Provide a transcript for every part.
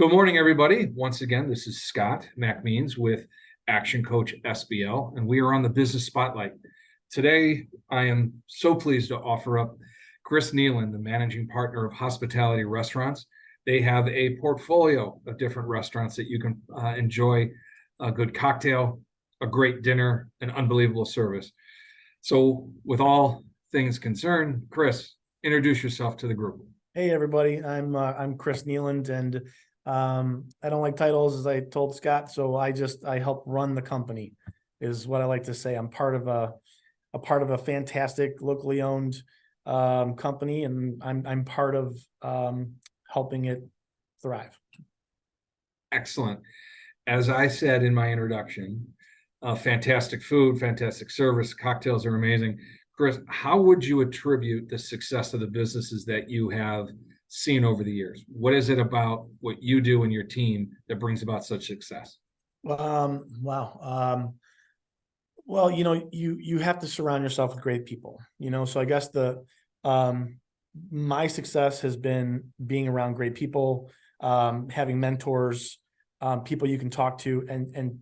Good morning, everybody. Once again, this is Scott McMeans with Action Coach SBL, and we are on the Business Spotlight. Today, I am so pleased to offer up Chris Kneeland, the managing partner of Hospitality Restaurants. They have a portfolio of different restaurants that you can enjoy a good cocktail, a great dinner, and unbelievable service. So, with all things concerned, Chris, introduce yourself to the group. Hey everybody, I'm Chris Kneeland, and I don't like titles, as I told Scott, so I help run the company, is what I like to say. I'm part of a fantastic locally owned company, and I'm part of helping it thrive. Excellent. As I said in my introduction, fantastic food, fantastic service, cocktails are amazing. Chris, how would you attribute the success of the businesses that you have seen over the years? What is it about what you do and your team that brings about such success? Wow. Well, you have to surround yourself with great people, so I guess my success has been being around great people, having mentors, people you can talk to, and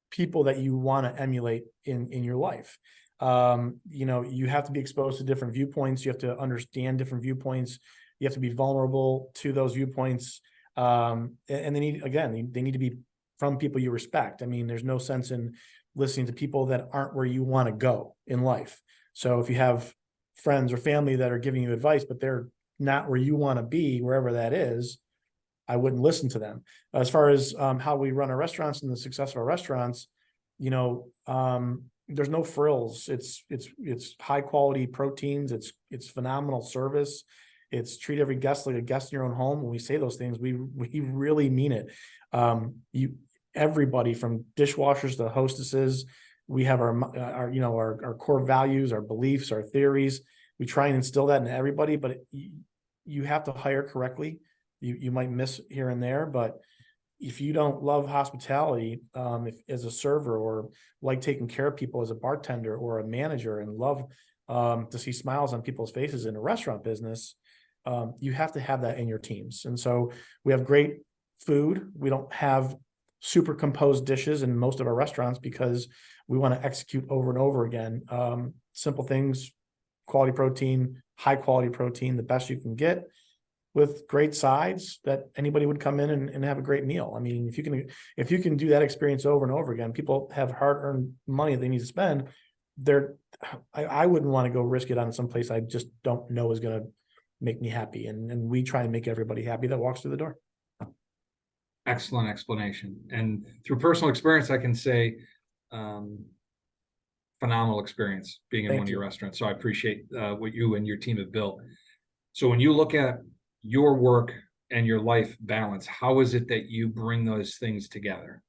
people that you want to emulate in your life. You have to be exposed to different viewpoints. You have to understand different viewpoints. You have to be vulnerable to those viewpoints. And they need to be from people you respect. I mean, there's no sense in listening to people that aren't where you want to go in life. So if you have friends or family that are giving you advice, but they're not where you want to be, wherever that is, I wouldn't listen to them. As far as how we run our restaurants and the success of our restaurants, there's no frills. It's high quality proteins. It's phenomenal service. It's treat every guest like a guest in your own home. When we say those things, we really mean it. Everybody from dishwashers to hostesses, we have our core values, our beliefs, our theories. We try and instill that in everybody, but you have to hire correctly. You might miss here and there, but if you don't love hospitality as a server, or like taking care of people as a bartender or a manager, and love to see smiles on people's faces in a restaurant business, you have to have that in your teams. And so we have great food. We don't have super composed dishes in most of our restaurants because we want to execute over and over again. Simple things, quality protein, high quality protein, the best you can get, with great sides that anybody would come in and have a great meal. I mean, if you can do that experience over and over again, people have hard-earned money they need to spend. I wouldn't want to go risk it on some place I just don't know is going to make me happy. And we try and make everybody happy that walks through the door. Excellent explanation. And through personal experience, I can say phenomenal experience being in one of your restaurants. So I appreciate what you and your team have built. So when you look at your work and your life balance, how is it that you bring those things together?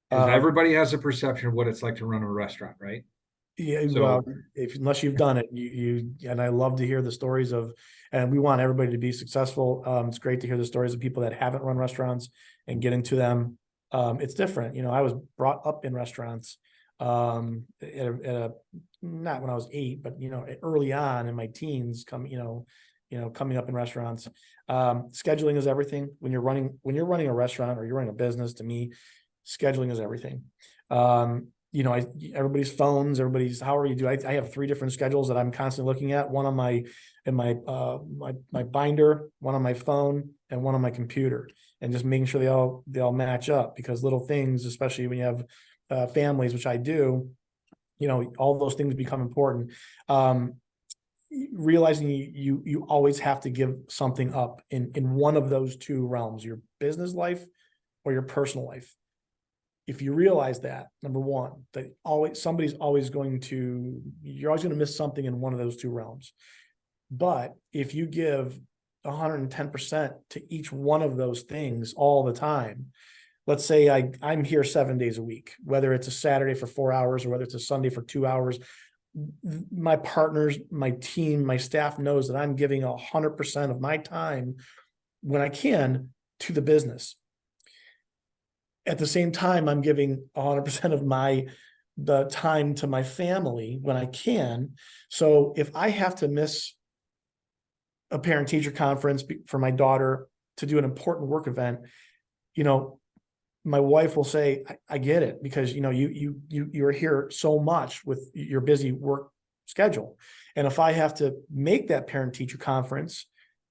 Because everybody has a perception of what it's like to run a restaurant, right? Yeah, so, well, unless you've done it, and I love to hear the stories of, and we want everybody to be successful. It's great to hear the stories of people that haven't run restaurants and get into them. It's different. I was brought up in restaurants not when I was 8, but early on in my teens, coming up in restaurants. Scheduling is everything. When you're running a restaurant or you're running a business, to me, scheduling is everything. Everybody's phones, however you do. I have 3 different schedules that I'm constantly looking at. One on my binder, one on my phone, and one on my computer, and just making sure they all match up, because little things, especially when you have families, which I do, all those things become important. Realizing you always have to give something up in one of those 2 realms, your business life or your personal life. If you realize that, number one, that you're always going to miss something in one of those 2 realms. But if you give 110% to each one of those things all the time, let's say I'm here 7 days a week, whether it's a Saturday for 4 hours or whether it's a Sunday for 2 hours, my partners, my team, my staff knows that I'm giving 100% of my time when I can to the business. At the same time, I'm giving 100% of the time to my family when I can. So if I have to miss a parent-teacher conference for my daughter to do an important work event, you know, my wife will say, I get it, because, you know, you're here so much with your busy work schedule. And if I have to make that parent teacher conference,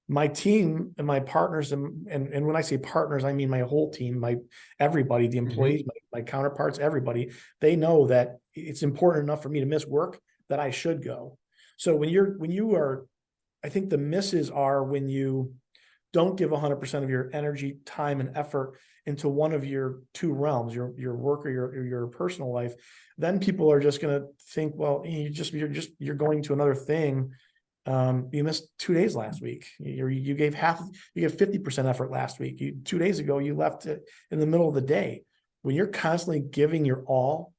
my team and my partners, and when I say partners, I mean my whole team, everybody, the employees, my counterparts, everybody, they know that it's important enough for me to miss work that I should go. So when you are, I think the misses are when you don't give 100% of your energy, time, and effort into one of your two realms, your work or your personal life, then people are just going to think, well, you're going to another thing. You missed 2 days last week. You gave 50% effort last week. 2 days ago, you left it in the middle of the day. When you're constantly giving your all,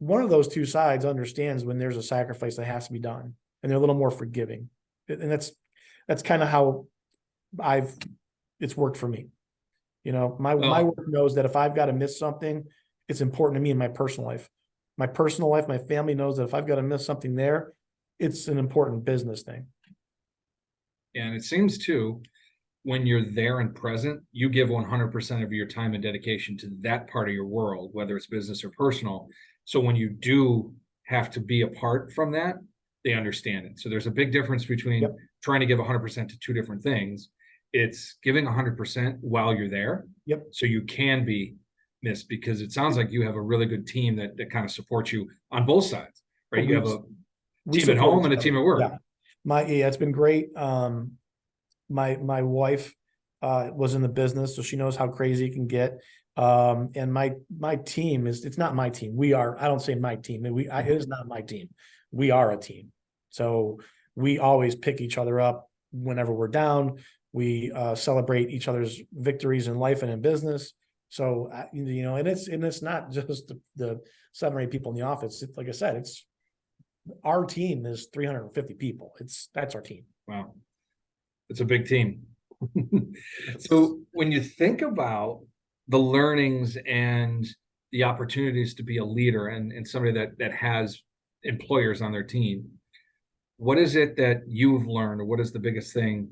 one of those two sides understands when there's a sacrifice that has to be done, and they're a little more forgiving. And that's kind of how it's worked for me. You know, my work knows that if I've got to miss something, it's important to me in my personal life. My personal life, my family knows that if I've got to miss something there, it's an important business thing. And it seems too, when you're there and present, you give 100% of your time and dedication to that part of your world, whether it's business or personal. So when you do have to be apart from that, they understand it. So there's a big difference between trying to give 100% to two different things. It's giving 100% while you're there. So you can be missed, because it sounds like you have a really good team that kind of supports you on both sides, right? You have a team at home and a team at work. It's been great. My wife was in the business, so she knows how crazy it can get. And my team it's not my team. I don't say my team. It is not my team. We are a team. So we always pick each other up whenever we're down. We celebrate each other's victories in life and in business. So, you know, and it's not just the 7 or 8 people in the office. Like I said, our team is 350 people. That's our team. Wow. It's a big team. So when you think about the learnings and the opportunities to be a leader and somebody that has employers on their team, what is it that you've learned, or what is the biggest thing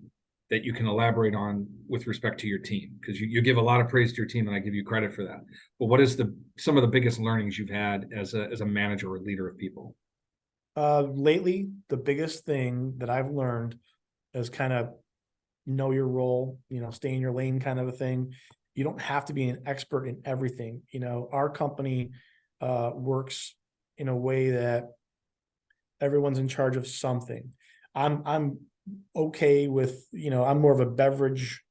that you can elaborate on with respect to your team? Because you give a lot of praise to your team, and I give you credit for that. But what is some of the biggest learnings you've had as a manager or leader of people? Lately, the biggest thing that I've learned is kind of know your role, you know, stay in your lane kind of a thing. You don't have to be an expert in everything. You know, our company works in a way that everyone's in charge of something. I'm okay with, you know, I'm more of a beverage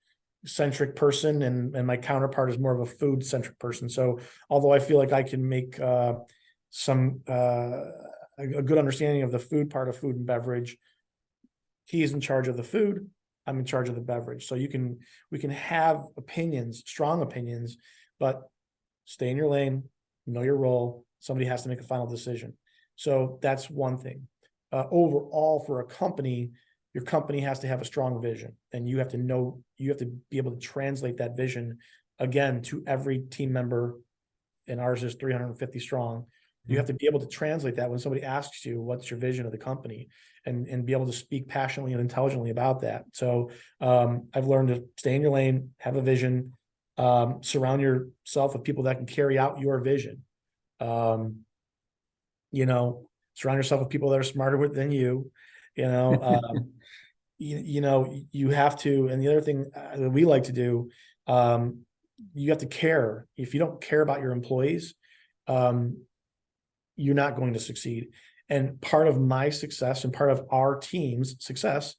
centric person, and my counterpart is more of a food centric person. So although I feel like I can make a good understanding of the food part of food and beverage, he's in charge of the food, I'm in charge of the beverage. So we can have opinions, strong opinions, but stay in your lane, know your role. Somebody has to make a final decision. So that's one thing. Overall, for a company, your company has to have a strong vision, and you have to be able to translate that vision again to every team member. And ours is 350 strong. You have to be able to translate that when somebody asks you, what's your vision of the company, and be able to speak passionately and intelligently about that. So I've learned to stay in your lane, have a vision, surround yourself with people that can carry out your vision. You know, surround yourself with people that are smarter than you, you know, you know, you have to. And the other thing that we like to do, you have to care. If you don't care about your employees, you're not going to succeed. And part of my success and part of our team's success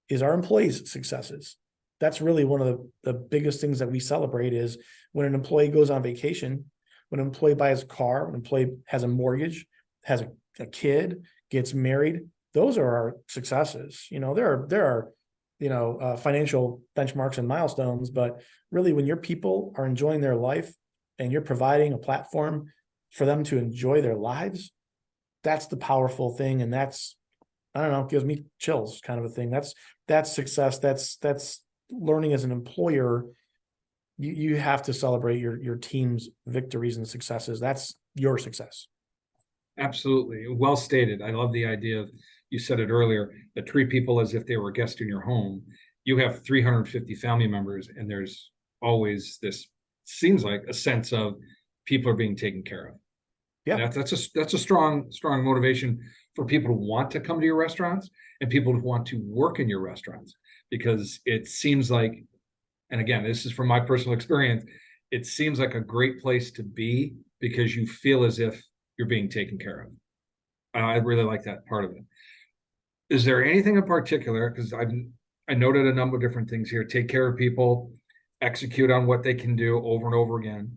is our employees' successes. That's really one of the biggest things that we celebrate, is when an employee goes on vacation, when an employee buys a car, when an employee has a mortgage, has a kid, gets married. Those are our successes. You know, there are you know, financial benchmarks and milestones, but really when your people are enjoying their life and you're providing a platform for them to enjoy their lives, that's the powerful thing. And that's, I don't know, gives me chills kind of a thing. That's success. That's learning as an employer. You have to celebrate your team's victories and successes. That's your success. Absolutely. Well stated. I love the idea of, you said it earlier, that treat people as if they were a guest in your home. you have 350 family members, and there's always this, seems like, a sense of people are being taken care of. Yeah. That's a strong motivation for people to want to come to your restaurants and people to want to work in your restaurants, because it seems like, and again, this is from my personal experience, it seems like a great place to be because you feel as if you're being taken care of. I really like that part of it. Is there anything in particular? Because I noted a number of different things here. Take care of people, execute on what they can do over and over again.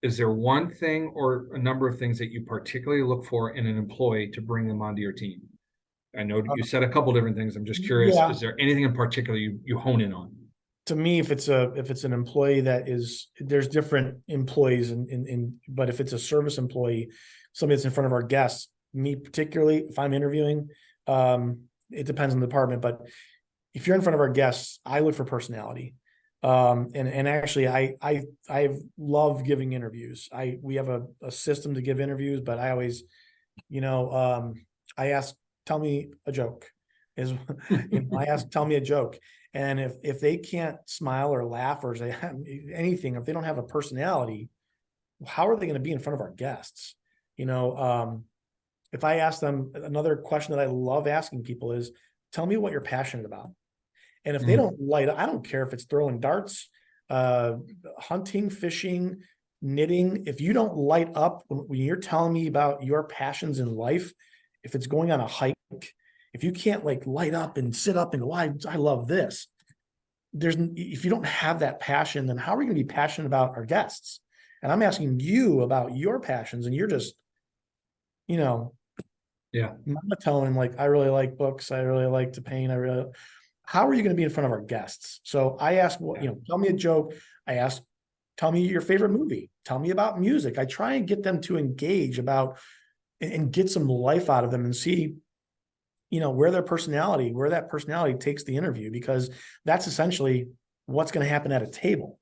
Is there one thing or a number of things that you particularly look for in an employee to bring them onto your team? I know you said a couple different things. I'm just curious. Yeah. Is there anything in particular you hone in on? To me, if it's an employee that is, there's different employees but if it's a service employee, somebody that's in front of our guests, me particularly, if I'm interviewing, it depends on the department, but if you're in front of our guests, I look for personality. And actually I love giving interviews. We have a system to give interviews, but I always, I ask, tell me a joke I ask, tell me a joke. And if they can't smile or laugh or say anything, if they don't have a personality, how are they going to be in front of our guests? If I ask them, another question that I love asking people is, tell me what you're passionate about. And if they don't light up, I don't care if it's throwing darts, hunting, fishing, knitting. If you don't light up when you're telling me about your passions in life, if it's going on a hike, if you can't like light up and sit up and go, I love this. If you don't have that passion, then how are we going to be passionate about our guests? And I'm asking you about your passions, and you're just, monotone and like, I really like books. I really like to paint. How are you going to be in front of our guests? So I ask, tell me a joke. I ask, tell me your favorite movie. Tell me about music. I try and get them to engage about and get some life out of them and see, where that personality takes the interview, because that's essentially what's going to happen at a table.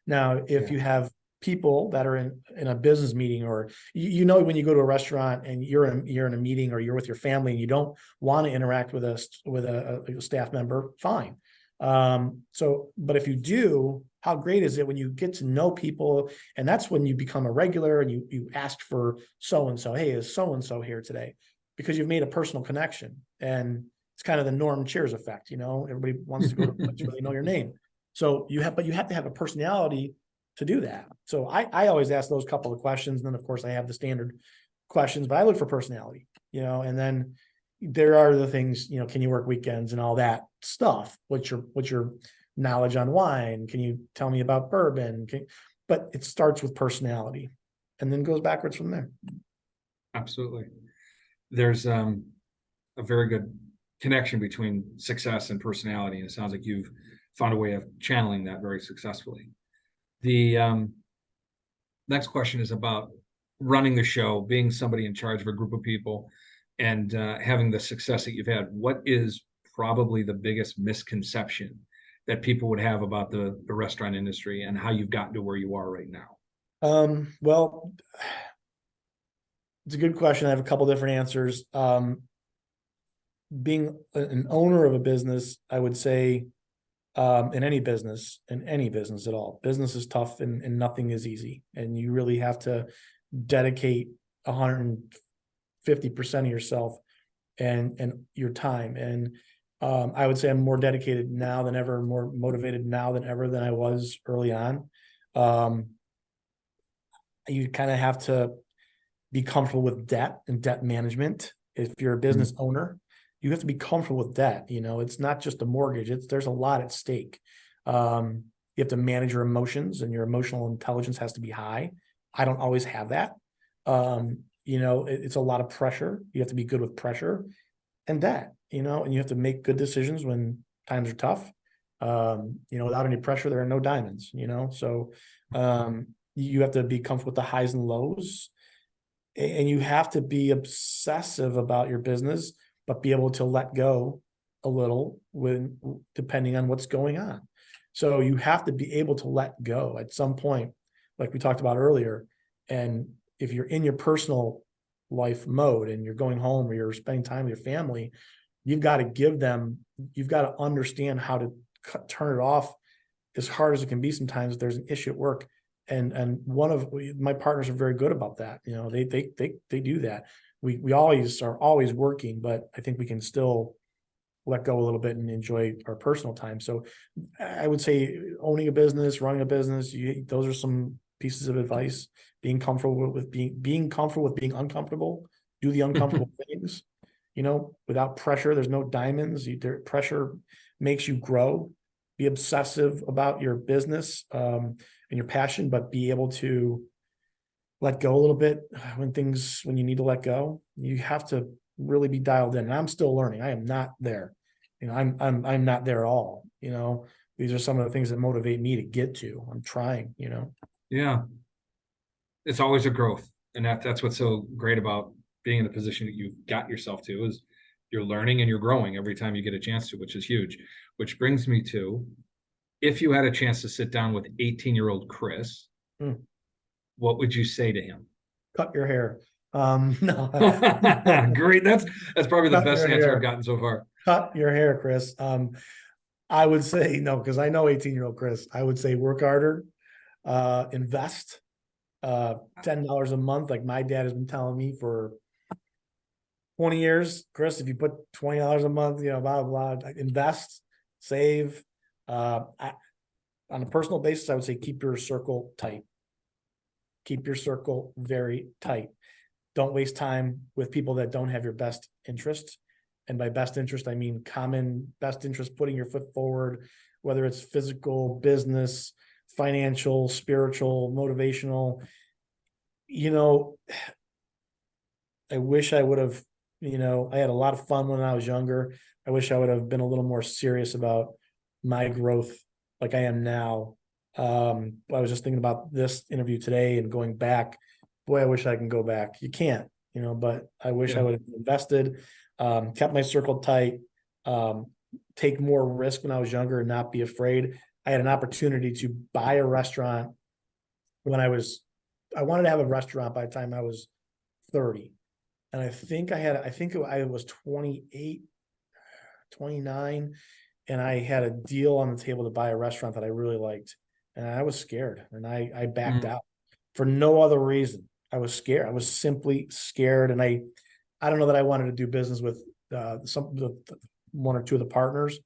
Now, if you have people that are in a business meeting, or when you go to a restaurant and you're in a meeting, or you're with your family and you don't want to interact with a staff member, fine. But if you do, how great is it when you get to know people? And that's when you become a regular and you ask for so-and-so, hey, is so-and-so here today? Because you've made a personal connection. And it's kind of the Norm Cheers effect. Everybody wants to go to a place where they know your name. So you have to have a personality to do that. So I always ask those couple of questions. And then of course I have the standard questions, but I look for personality, and then there are the things, can you work weekends and all that stuff? What's your knowledge on wine? Can you tell me about bourbon? But it starts with personality and then goes backwards from there. Absolutely. There's a very good connection between success and personality, and it sounds like you've found a way of channeling that very successfully. The next question is about running the show, being somebody in charge of a group of people, and having the success that you've had. What is probably the biggest misconception that people would have about the restaurant industry and how you've gotten to where you are right now? Well, it's a good question. I have a couple different answers. Being an owner of a business, I would say, in any business at all, business is tough and nothing is easy. And you really have to dedicate 150% of yourself and your time. And I would say I'm more dedicated now than ever, more motivated now than ever than I was early on. You kind of have to be comfortable with debt and debt management. If you're a business owner, you have to be comfortable with debt. It's not just a mortgage. There's a lot at stake. You have to manage your emotions, and your emotional intelligence has to be high. I don't always have that. It's a lot of pressure. You have to be good with pressure and debt, and you have to make good decisions when times are tough. Without any pressure, there are no diamonds, so you have to be comfortable with the highs and lows, and you have to be obsessive about your business, but be able to let go a little depending on what's going on. So you have to be able to let go at some point, like we talked about earlier. And if you're in your personal life mode and you're going home or you're spending time with your family, you've got to understand how to turn it off as hard as it can be sometimes if there's an issue at work. And one of my partners are very good about that. You know, they do that. We always are always working, but I think we can still let go a little bit and enjoy our personal time. So I would say owning a business, running a business, those are some pieces of advice. Being comfortable with being comfortable with being uncomfortable. Do the uncomfortable things, you know, without pressure. There's no diamonds. Pressure makes you grow. Be obsessive about your business and your passion, but be able to let go a little bit when you need to let go. You have to really be dialed in. And I'm still learning. I am not there. You know, I'm not there at all. You know, these are some of the things that motivate me to get to. I'm trying, you know. Yeah. It's always a growth. And that's what's so great about being in the position that you've got yourself to, is you're learning and you're growing every time you get a chance to, which is huge. Which brings me to, if you had a chance to sit down with 18-year-old Chris, what would you say to him? Cut your hair. No. Great. That's probably the Cut best your answer hair. I've gotten so far. Cut your hair, Chris. I would say no, because I know 18-year-old Chris. I would say work harder, invest, $10 a month, like my dad has been telling me for 20 years. Chris, if you put $20 a month, you know, blah, blah, blah, invest, save. On a personal basis, I would say keep your circle tight. Keep your circle very tight. Don't waste time with people that don't have your best interest. And by best interest, I mean common best interest, putting your foot forward, whether it's physical, business, financial, spiritual, motivational. You know, I wish I would have, you know, I had a lot of fun when I was younger. I wish I would have been a little more serious about my growth like I am now. I was just thinking about this interview today and going back. Boy, I wish I can go back. You can't, you know, but I wish I would have invested, kept my circle tight, take more risk when I was younger and not be afraid. I had an opportunity to buy a restaurant when I wanted to have a restaurant by the time I was 30. And I think I was 28, 29, and I had a deal on the table to buy a restaurant that I really liked. And I was scared and I backed out for no other reason. I was scared. I was simply scared. And I don't know that I wanted to do business with one or two of the partners,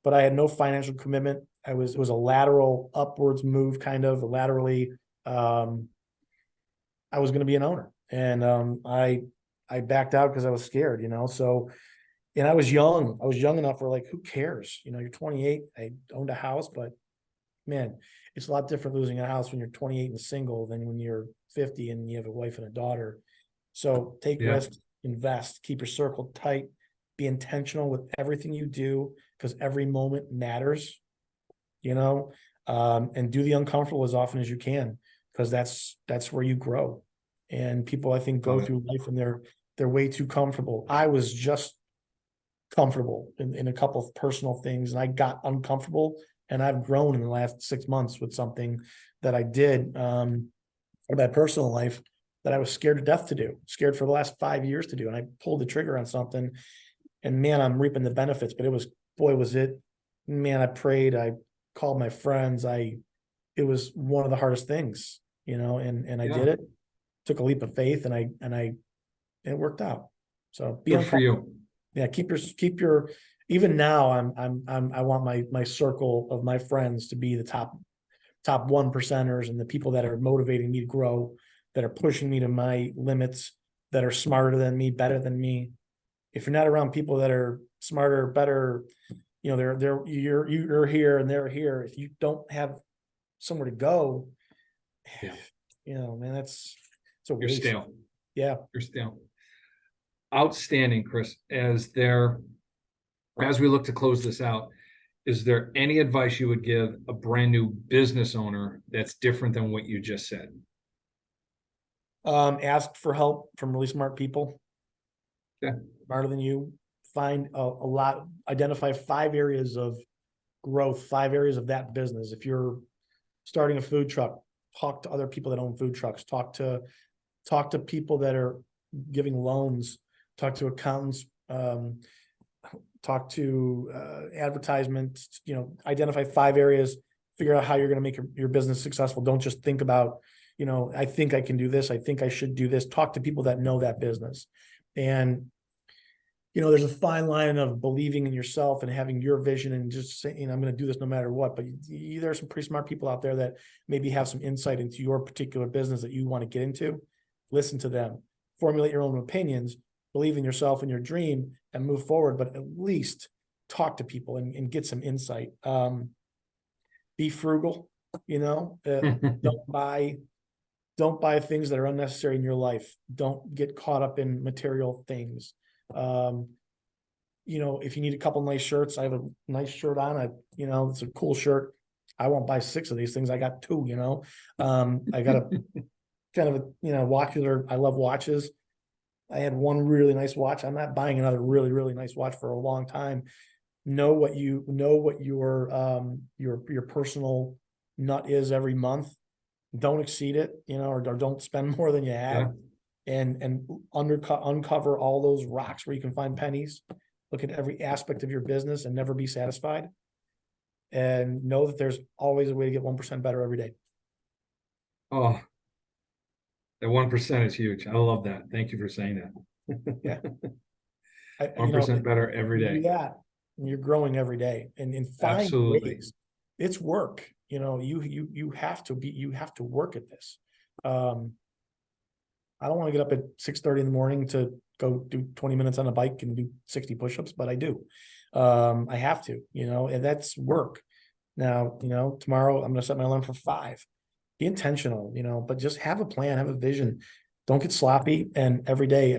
but I had no financial commitment. It was a lateral upwards move, kind of laterally. I was going to be an owner, and I backed out because I was scared, you know. So, and I was young. I was young enough where, like, who cares? You know, you're 28. I owned a house, but man, it's a lot different losing a house when you're 28 and single than when you're 50 and you have a wife and a daughter. So take risks, invest, keep your circle tight, be intentional with everything you do, because every moment matters, you know, and do the uncomfortable as often as you can, because that's where you grow. And people, I think, go through life and they're way too comfortable. I was just comfortable in a couple of personal things, and I got uncomfortable, and I've grown in the last 6 months with something that I did in my personal life that I was scared to death to do, scared for the last 5 years to do. And I pulled the trigger on something, and man, I'm reaping the benefits. But man, I prayed, I called my friends. It was one of the hardest things, you know, and I did it, took a leap of faith, and it worked out. So be good for you. Yeah, keep your even now I want my circle of my friends to be the top 1%ers, and the people that are motivating me to grow, that are pushing me to my limits, that are smarter than me, better than me. If you're not around people that are smarter, better, you know, you're here and they're here. If you don't have somewhere to go, you know, man, it's a waste. You're stale. Yeah. You're stale. Outstanding, Chris. As we look to close this out, is there any advice you would give a brand new business owner that's different than what you just said? Ask for help from really smart people. Yeah. Smarter than you. Find identify 5 areas of growth, 5 areas of that business. If you're starting a food truck, talk to other people that own food trucks, talk to people that are giving loans, talk to accountants, talk to advertisements, identify 5 areas, figure out how you're going to make your business successful. Don't just think about, I think I can do this. I think I should do this. Talk to people that know that business. And, there's a fine line of believing in yourself and having your vision and just saying, I'm going to do this no matter what. But there are some pretty smart people out there that maybe have some insight into your particular business that you want to get into. Listen to them, formulate your own opinions, believe in yourself and your dream, and move forward. But at least talk to people and get some insight. Be frugal, don't buy things that are unnecessary in your life. Don't get caught up in material things. If you need a couple nice shirts, I have a nice shirt on. It's a cool shirt. I won't buy 6 of these things. I got 2, I got a kind of watches, or I love watches. I had one really nice watch. I'm not buying another really, really nice watch for a long time. Know what your personal nut is every month. Don't exceed it, or don't spend more than you have. And uncover all those rocks where you can find pennies. Look at every aspect of your business and never be satisfied. And know that there's always a way to get 1% better every day. Oh, that 1% is huge. I love that. Thank you for saying that. Yeah. 1% better every day. Do that, and you're growing every day. And in 5 Absolutely. ways, it's work. You have to work at this. I don't want to get up at 6:30 in the morning to go do 20 minutes on a bike and do 60 push-ups, but I do. I have to, and that's work. Now, tomorrow I'm going to set my alarm for 5. Be intentional, but just have a plan, have a vision. Don't get sloppy. And every day,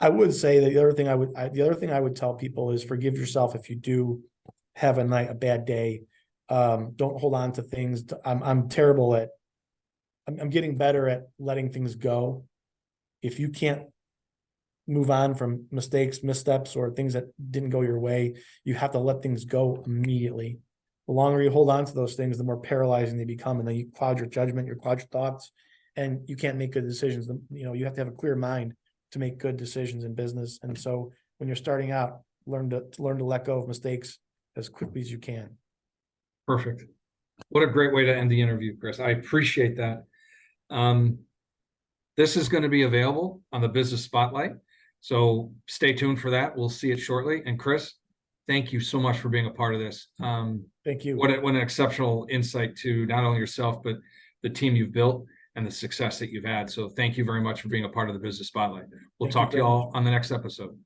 I would say that the other thing I would tell people is forgive yourself if you do have a bad day. Don't hold on to things. I'm terrible at, I'm getting better at letting things go. If you can't move on from mistakes, missteps, or things that didn't go your way, you have to let things go immediately. The longer you hold on to those things, the more paralyzing they become, and then you cloud your judgment, you cloud your thoughts, and you can't make good decisions. You have to have a clear mind to make good decisions in business. And so when you're starting out, learn to let go of mistakes as quickly as you can. Perfect. What a great way to end the interview, Chris. I appreciate that. This is going to be available on the Business Spotlight, so stay tuned for that. We'll see it shortly. And Chris, thank you so much for being a part of this. Thank you. What an exceptional insight to not only yourself, but the team you've built and the success that you've had. So thank you very much for being a part of the Business Spotlight. We'll talk to you all on the next episode.